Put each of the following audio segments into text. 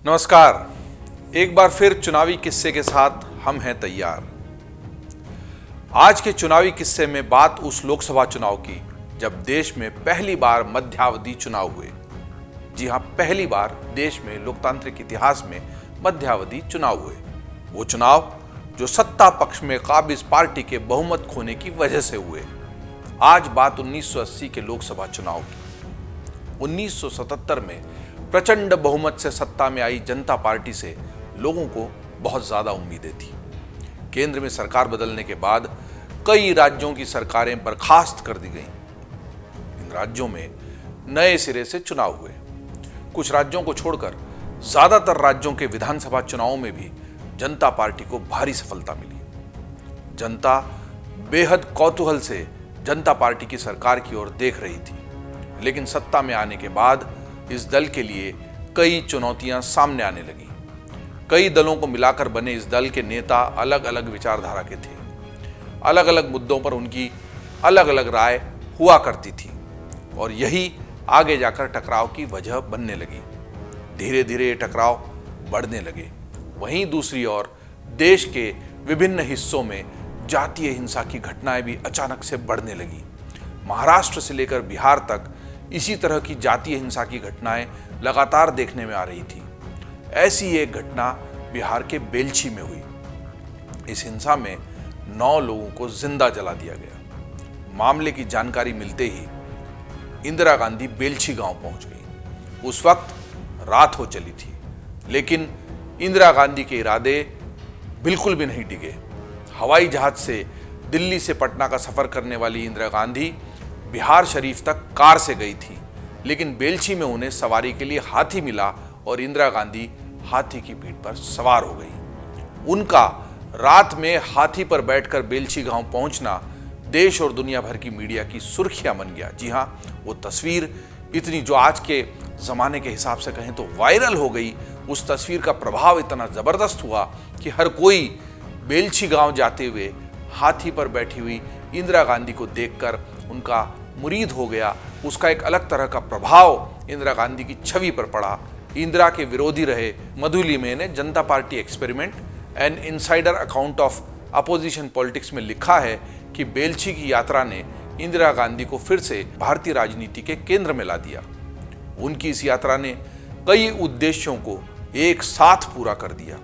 नमस्कार। एक बार फिर चुनावी किस्से के साथ हम हैं तैयार। आज के चुनावी किस्से में बात उस लोकसभा चुनाव की जब देश में पहली बार मध्यावधि चुनाव हुए। जी हां, पहली बार देश में लोकतांत्रिक इतिहास में मध्यावधि चुनाव हुए। वो चुनाव जो सत्ता पक्ष में काबिज पार्टी के बहुमत खोने की वजह से हुए। आज बात 1980 के लोकसभा चुनाव की। 1977 में प्रचंड बहुमत से सत्ता में आई जनता पार्टी से लोगों को बहुत ज्यादा उम्मीदें थी। केंद्र में सरकार बदलने के बाद कई राज्यों की सरकारें बर्खास्त कर दी गईं। इन राज्यों में नए सिरे से चुनाव हुए। कुछ राज्यों को छोड़कर ज्यादातर राज्यों के विधानसभा चुनावों में भी जनता पार्टी को भारी सफलता मिली। जनता बेहद कौतूहल से जनता पार्टी की सरकार की ओर देख रही थी, लेकिन सत्ता में आने के बाद इस दल के लिए कई चुनौतियां सामने आने लगी। कई दलों को मिलाकर बने इस दल के नेता अलग अलग विचारधारा के थे। अलग अलग मुद्दों पर उनकी अलग अलग राय हुआ करती थी और यही आगे जाकर टकराव की वजह बनने लगी। धीरे धीरे ये टकराव बढ़ने लगे। वहीं दूसरी ओर देश के विभिन्न हिस्सों में जातीय हिंसा की घटनाएं भी अचानक से बढ़ने लगी। महाराष्ट्र से लेकर बिहार तक इसी तरह की जातीय हिंसा की घटनाएं लगातार देखने में आ रही थी। ऐसी एक घटना बिहार के बेलछी में हुई। इस हिंसा में 9 लोगों को जिंदा जला दिया गया। मामले की जानकारी मिलते ही इंदिरा गांधी बेलछी गांव पहुंच गई। उस वक्त रात हो चली थी, लेकिन इंदिरा गांधी के इरादे बिल्कुल भी नहीं डिगे। हवाई जहाज से दिल्ली से पटना का सफर करने वाली इंदिरा गांधी बिहार शरीफ तक कार से गई थी, लेकिन बेलछी में उन्हें सवारी के लिए हाथी मिला और इंदिरा गांधी हाथी की पीठ पर सवार हो गई। उनका रात में हाथी पर बैठकर बेलछी गांव पहुंचना देश और दुनिया भर की मीडिया की सुर्खियां बन गया। जी हां, वो तस्वीर इतनी, जो आज के जमाने के हिसाब से कहें तो वायरल हो गई। उस तस्वीर का प्रभाव इतना जबरदस्त हुआ कि हर कोई बेलछी गांव जाते हुए हाथी पर बैठी हुई इंदिरा गांधी को देखकर उनका मुरीद हो गया। उसका एक अलग तरह का प्रभाव इंदिरा गांधी की छवि पर पड़ा। इंदिरा के विरोधी रहे मधु लिमये ने जनता party experiment N insider account of opposition politics में लिखा है कि बेलछी की यात्रा ने इंदिरा गांधी को फिर से भारतीय राजनीति के केंद्र में ला दिया। उनकी इस यात्रा ने कई उद्देश्यों को एक साथ पूरा कर दिया।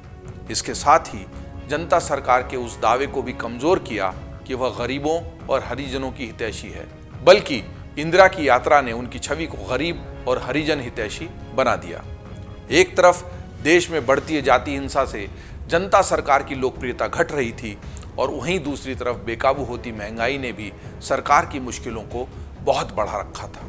इसके साथ ही जनता सरकार के उस दावे को भी कमजोर किया कि वह गरीबों और हरिजनों की हितैषी है, बल्कि इंदिरा की यात्रा ने उनकी छवि को गरीब और हरिजन हितैषी बना दिया। एक तरफ देश में बढ़ती जातीय हिंसा से जनता सरकार की लोकप्रियता घट रही थी और वहीं दूसरी तरफ बेकाबू होती महंगाई ने भी सरकार की मुश्किलों को बहुत बढ़ा रखा था।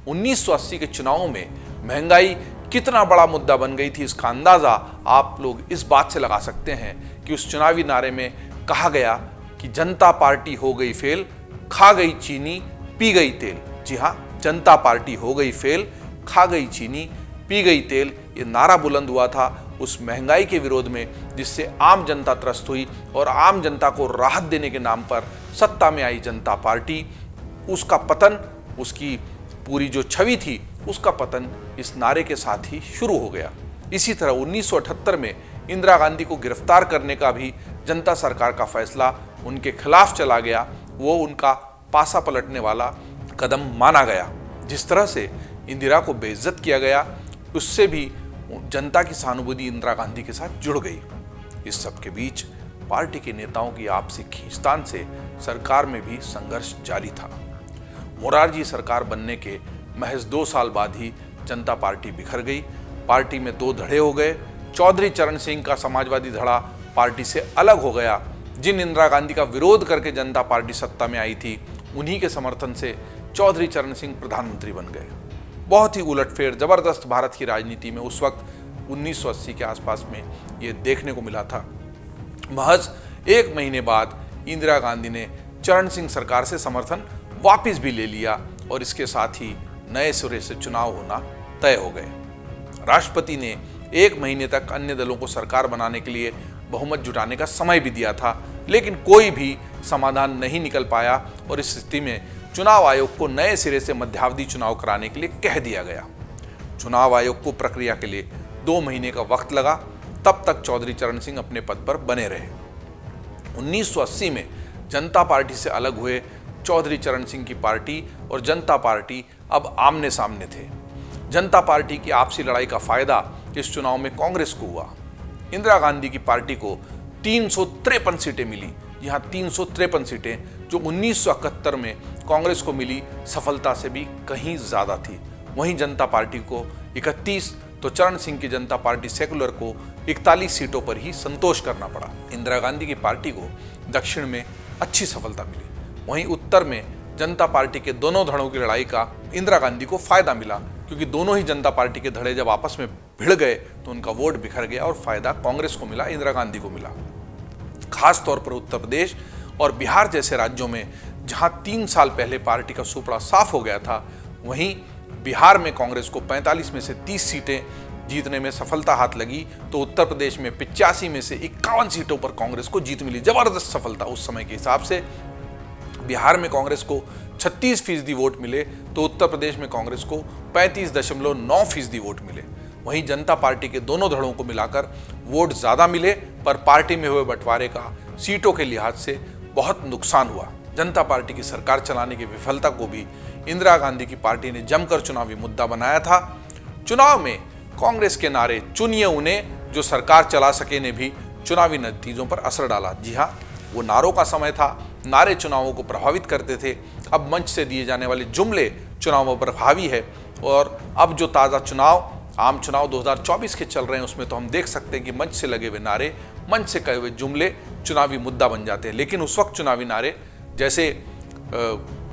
1980 के चुनावों में महंगाई कितना बड़ा मुद्दा बन गई थी, इसका अंदाजा आप लोग इस बात से लगा सकते हैं कि उस चुनावी नारे में कहा गया कि जनता पार्टी हो गई फेल, खा गई चीनी, पी गई तेल। जी हां, जनता पार्टी हो गई फेल, खा गई चीनी, पी गई तेल। ये नारा बुलंद हुआ था उस महंगाई के विरोध में, जिससे आम जनता त्रस्त हुई और आम जनता को राहत देने के नाम पर सत्ता में आई जनता पार्टी, उसका पतन, उसकी पूरी जो छवि थी, उसका पतन इस नारे के साथ ही शुरू हो गया। इसी तरह 1978 में इंदिरा गांधी को गिरफ्तार करने का भी जनता सरकार का फैसला उनके खिलाफ चला गया। वो उनका पासा पलटने वाला कदम माना गया। जिस तरह से इंदिरा को बेइज्जत किया गया, उससे भी जनता की सहानुभूति इंदिरा गांधी के साथ जुड़ गई। इस सब के बीच पार्टी के नेताओं की आपसी खींचतान से सरकार में भी संघर्ष जारी था। मोरारजी सरकार बनने के महज 2 साल बाद ही जनता पार्टी बिखर गई। पार्टी में 2 धड़े हो गए। चौधरी चरण सिंह का समाजवादी धड़ा पार्टी से अलग हो गया। जिन इंदिरा गांधी का विरोध करके जनता पार्टी सत्ता में आई थी, उन्हीं के समर्थन से चौधरी चरण सिंह प्रधानमंत्री बन गए। बहुत ही उलटफेर जबरदस्त भारत की राजनीति में उस वक्त 1980 के आसपास में ये देखने को मिला था। महज 1 महीने बाद इंदिरा गांधी ने चरण सिंह सरकार से समर्थन वापस भी ले लिया और इसके साथ ही नए सिरे से चुनाव होना तय हो गए। राष्ट्रपति ने 1 महीने तक अन्य दलों को सरकार बनाने के लिए बहुमत जुटाने का समय भी दिया था, लेकिन कोई भी समाधान नहीं निकल पाया और इस स्थिति में चुनाव आयोग को नए सिरे से मध्यावधि चुनाव कराने के लिए कह दिया गया। चुनाव आयोग को प्रक्रिया के लिए 2 महीने का वक्त लगा, तब तक चौधरी चरण सिंह अपने पद पर बने रहे। 1980 में जनता पार्टी से अलग हुए चौधरी चरण सिंह की पार्टी और जनता पार्टी अब आमने सामने थे। जनता पार्टी की आपसी लड़ाई का फायदा इस चुनाव में कांग्रेस को हुआ। इंदिरा गांधी की पार्टी को 353 सीटें मिली। यहां 353 सीटें जो 1971 में कांग्रेस को मिली सफलता से भी कहीं ज्यादा थी। वहीं जनता पार्टी को 31, तो चरण सिंह की जनता पार्टी सेकुलर को 41 सीटों पर ही संतोष करना पड़ा। इंदिरा गांधी की पार्टी को दक्षिण में अच्छी सफलता मिली, वहीं उत्तर में जनता पार्टी के दोनों धड़ों की लड़ाई का इंदिरा गांधी को फायदा मिला, क्योंकि दोनों ही जनता पार्टी के धड़े जब आपस में भिड़ गए तो उनका वोट बिखर गया और फायदा कांग्रेस को मिला, इंदिरा गांधी को मिला। खास तौर पर उत्तर प्रदेश और बिहार जैसे राज्यों में जहां 3 साल पहले पार्टी का सुपड़ा साफ हो गया था, वहीं बिहार में कांग्रेस को 45 में से 30 सीटें जीतने में सफलता हाथ लगी, तो उत्तर प्रदेश में 85 में से 51 सीटों पर कांग्रेस को जीत मिली। जबरदस्त सफलता उस समय के हिसाब से। बिहार में कांग्रेस को 36% वोट मिले, तो उत्तर प्रदेश में कांग्रेस को 35.9% वोट मिले। वहीं जनता पार्टी के दोनों धड़ों को मिलाकर वोट ज्यादा मिले, पर पार्टी में हुए बंटवारे का सीटों के लिहाज से बहुत नुकसान हुआ। जनता पार्टी की सरकार चलाने की विफलता को भी इंदिरा गांधी की पार्टी ने जमकर चुनावी मुद्दा बनाया था। चुनाव में कांग्रेस के नारे चुनिए उन्हें जो सरकार चला सके ने भी चुनावी नतीजों पर असर डाला। जी हाँ, वो नारों का समय था, नारे चुनावों को प्रभावित करते थे। अब मंच से दिए जाने वाले जुमले चुनावों पर हावी है, और अब जो ताज़ा चुनाव, आम चुनाव 2024 के चल रहे हैं, उसमें तो हम देख सकते हैं कि मंच से लगे हुए नारे, मंच से कहे हुए जुमले चुनावी मुद्दा बन जाते हैं। लेकिन उस वक्त चुनावी नारे जैसे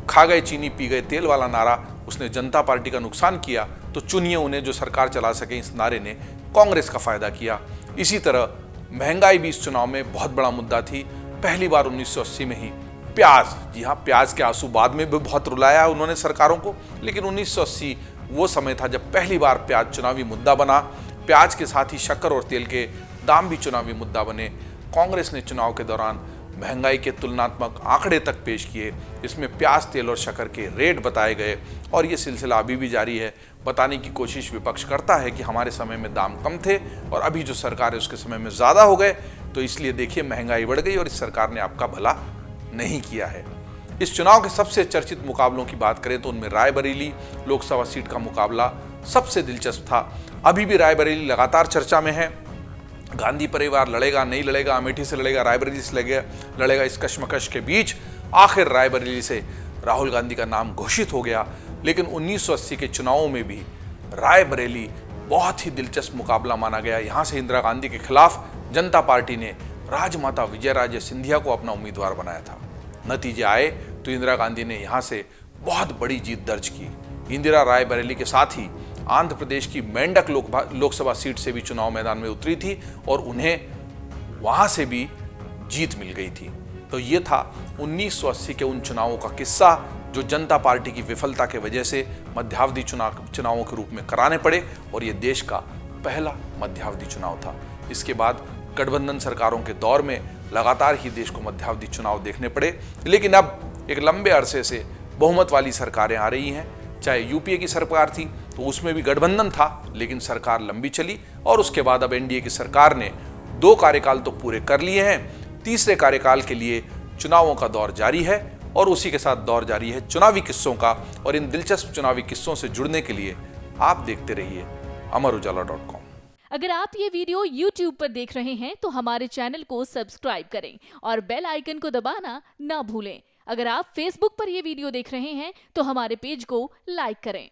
खा गए चीनी पी गए तेल वाला नारा, उसने जनता पार्टी का नुकसान किया, तो चुनिए उन्हें जो सरकार चला सके, इस नारे ने कांग्रेस का फायदा किया। इसी तरह महंगाई भी इस चुनाव में बहुत बड़ा मुद्दा थी। पहली बार 1980 में ही प्याज, जी हाँ, प्याज के आंसू बाद में भी बहुत रुलाया उन्होंने सरकारों को, लेकिन 1980 वो समय था जब पहली बार प्याज चुनावी मुद्दा बना। प्याज के साथ ही शक्कर और तेल के दाम भी चुनावी मुद्दा बने। कांग्रेस ने चुनाव के दौरान महंगाई के तुलनात्मक आंकड़े तक पेश किए, इसमें प्याज, तेल और शक्कर के रेट बताए गए, और ये सिलसिला अभी भी जारी है। बताने की कोशिश विपक्ष करता है कि हमारे समय में दाम कम थे और अभी जो सरकार है उसके समय में ज़्यादा हो गए, तो इसलिए देखिए महंगाई बढ़ गई और इस सरकार ने आपका भला नहीं किया है। इस चुनाव के सबसे चर्चित मुकाबलों की बात करें तो उनमें रायबरेली लोकसभा सीट का मुकाबला सबसे दिलचस्प था। अभी भी रायबरेली लगातार चर्चा में है। गांधी परिवार लड़ेगा नहीं लड़ेगा, अमेठी से लड़ेगा, रायबरेली से लड़ेगा, इस कश्मकश के बीच आखिर रायबरेली से राहुल गांधी का नाम घोषित हो गया। लेकिन 1980 के चुनावों में भी रायबरेली बहुत ही दिलचस्प मुकाबला माना गया। यहाँ से इंदिरा गांधी के खिलाफ जनता पार्टी ने राजमाता विजयराजे सिंधिया को अपना उम्मीदवार बनाया था। नतीजे आए तो इंदिरा गांधी ने यहाँ से बहुत बड़ी जीत दर्ज की। इंदिरा रायबरेली के साथ ही आंध्र प्रदेश की मेंढक लोकसभा सीट से भी चुनाव मैदान में उतरी थी और उन्हें वहां से भी जीत मिल गई थी। तो ये था 1980 के उन चुनावों का किस्सा जो जनता पार्टी की विफलता के वजह से मध्यावधि चुनावों के रूप में कराने पड़े, और ये देश का पहला मध्यावधि चुनाव था। इसके बाद गठबंधन सरकारों के दौर में लगातार ही देश को मध्यावधि चुनाव देखने पड़े, लेकिन अब एक लंबे अरसे से बहुमत वाली सरकारें आ रही हैं। चाहे यूपीए की सरकार थी तो उसमें भी गठबंधन था, लेकिन सरकार लंबी चली, और उसके बाद अब एनडीए की सरकार ने 2 कार्यकाल तो पूरे कर लिए हैं, तीसरे कार्यकाल के लिए चुनावों का दौर जारी है, और उसी के साथ दौर जारी है चुनावी किस्सों का। और इन दिलचस्प चुनावी किस्सों से जुड़ने के लिए आप देखते रहिए amarujala.com। अगर आप ये वीडियो YouTube पर देख रहे हैं तो हमारे चैनल को सब्सक्राइब करें और बेल आइकन को दबाना ना भूलें। अगर आप Facebook पर ये वीडियो देख रहे हैं तो हमारे पेज को लाइक करें।